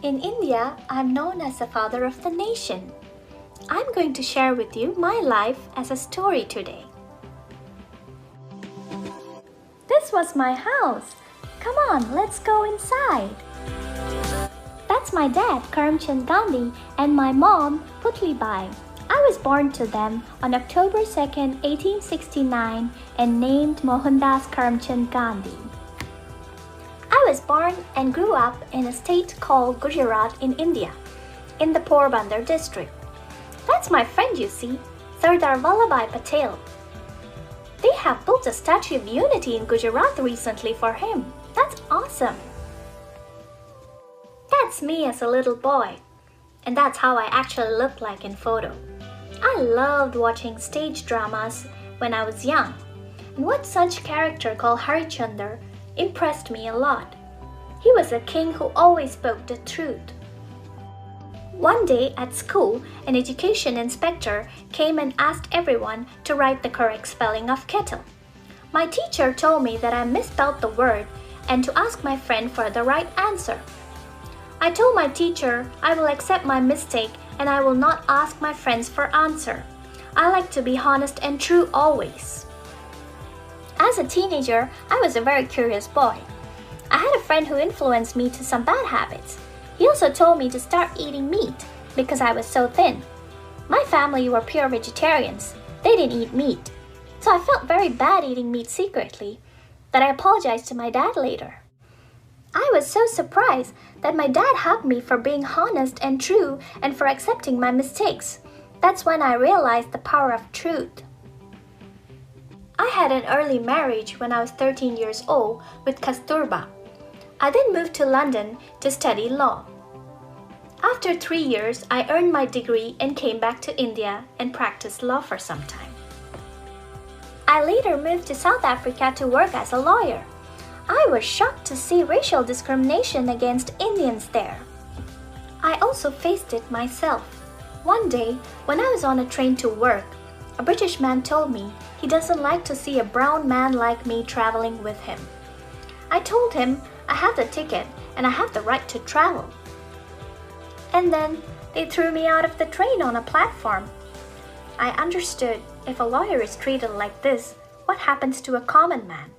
In India, I'm known as the father of the nation. I'm going to share with you my life as a story today. This was my house. Come on, let's go inside. That's my dad, Karamchand Gandhi, and my mom, Putlibai. I was born to them on October 2nd, 1869 and named Mohandas Karamchand Gandhi. I was born and grew up in a state called Gujarat in India, in the Porbandar district. That's my friend you see, Sardar Vallabhbhai Patel. They have built a Statue of Unity in Gujarat recently for him. That's awesome. That's me as a little boy, and that's how I actually look like in photo. I loved watching stage dramas when I was young, and one such character called Harichandra impressed me a lot. He was a king who always spoke the truth. One day at school, an education inspector came and asked everyone to write the correct spelling of kettle. My teacher told me that I misspelled the word and to ask my friend for the right answer. I told my teacher I will accept my mistake and I will not ask my friends for answer. I like to be honest and true always. As a teenager, I was a very curious boy. I had a friend who influenced me to some bad habits. He also told me to start eating meat because I was so thin. My family were pure vegetarians. They didn't eat meat. So I felt very bad eating meat secretly, that I apologized to my dad later. I was so surprised that my dad hugged me for being honest and true and for accepting my mistakes. That's when I realized the power of truth. I had an early marriage when I was 13 years old with Kasturba. I then moved to London to study law. After 3 years, I earned my degree and came back to India and practiced law for some time. I later moved to South Africa to work as a lawyer. I was shocked to see racial discrimination against Indians there. I also faced it myself. One day, when I was on a train to work, a British man told me he doesn't like to see a brown man like me traveling with him. I told him I have the ticket and I have the right to travel. And then they threw me out of the train on a platform. I understood if a lawyer is treated like this, what happens to a common man?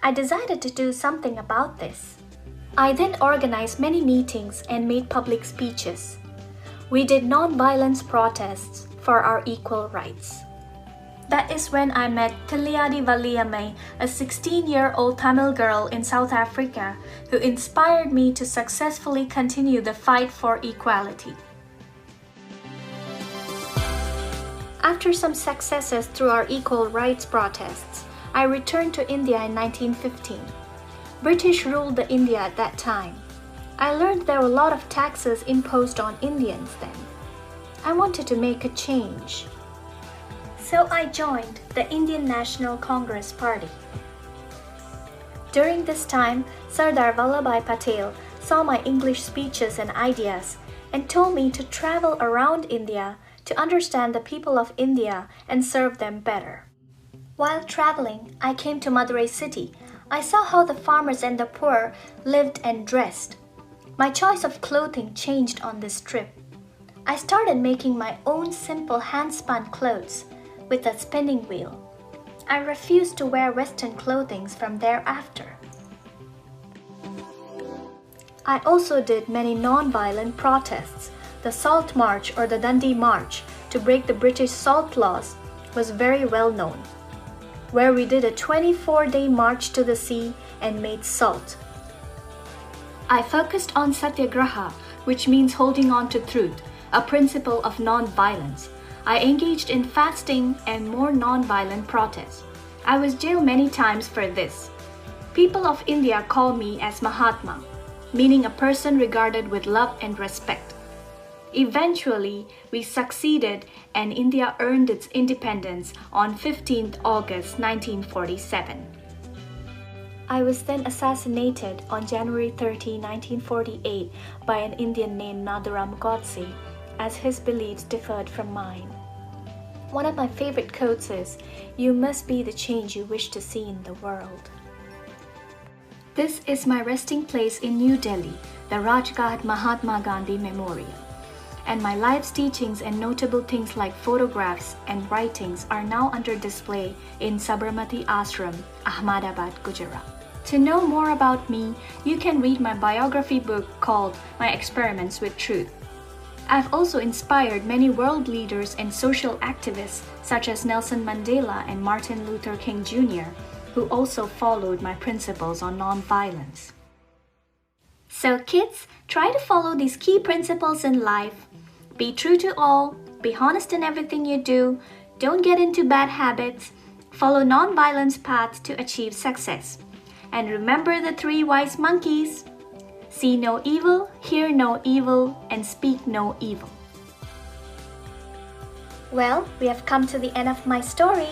I decided to do something about this. I then organized many meetings and made public speeches. We did non-violence protests for our equal rights. That is when I met Tilliyadi Valliyamai, a 16-year-old Tamil girl in South Africa who inspired me to successfully continue the fight for equality. After some successes through our equal rights protests, I returned to India in 1915. British ruled the India at that time. I learned there were a lot of taxes imposed on Indians then. I wanted to make a change. So I joined the Indian National Congress Party. During this time, Sardar Vallabhbhai Patel saw my English speeches and ideas and told me to travel around India to understand the people of India and serve them better. While traveling, I came to Madurai city. I saw how the farmers and the poor lived and dressed. My choice of clothing changed on this trip. I started making my own simple hand-spun clothes with a spinning wheel. I refused to wear Western clothing from thereafter. I also did many non-violent protests. The Salt March or the Dundee March to break the British salt laws was very well known, where we did a 24-day march to the sea and made salt. I focused on Satyagraha, which means holding on to truth, a principle of non-violence. I engaged in fasting and more non-violent protests. I was jailed many times for this. People of India call me as Mahatma, meaning a person regarded with love and respect. Eventually, we succeeded and India earned its independence on 15th August 1947. I was then assassinated on January 30, 1948 by an Indian named Nathuram Godse, as his beliefs differed from mine. One of my favorite quotes is, "You must be the change you wish to see in the world." This is my resting place in New Delhi, the Rajghat Mahatma Gandhi Memorial. And my life's teachings and notable things like photographs and writings are now under display in Sabarmati Ashram, Ahmedabad, Gujarat. To know more about me, you can read my biography book called My Experiments with Truth. I've also inspired many world leaders and social activists such as Nelson Mandela and Martin Luther King Jr., who also followed my principles on nonviolence. So kids, try to follow these key principles in life. Be true to all, be honest in everything you do, don't get into bad habits, follow nonviolence path to achieve success. And remember the 3 wise monkeys. See no evil, hear no evil, and speak no evil. Well, we have come to the end of my story.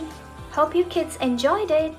Hope you kids enjoyed it.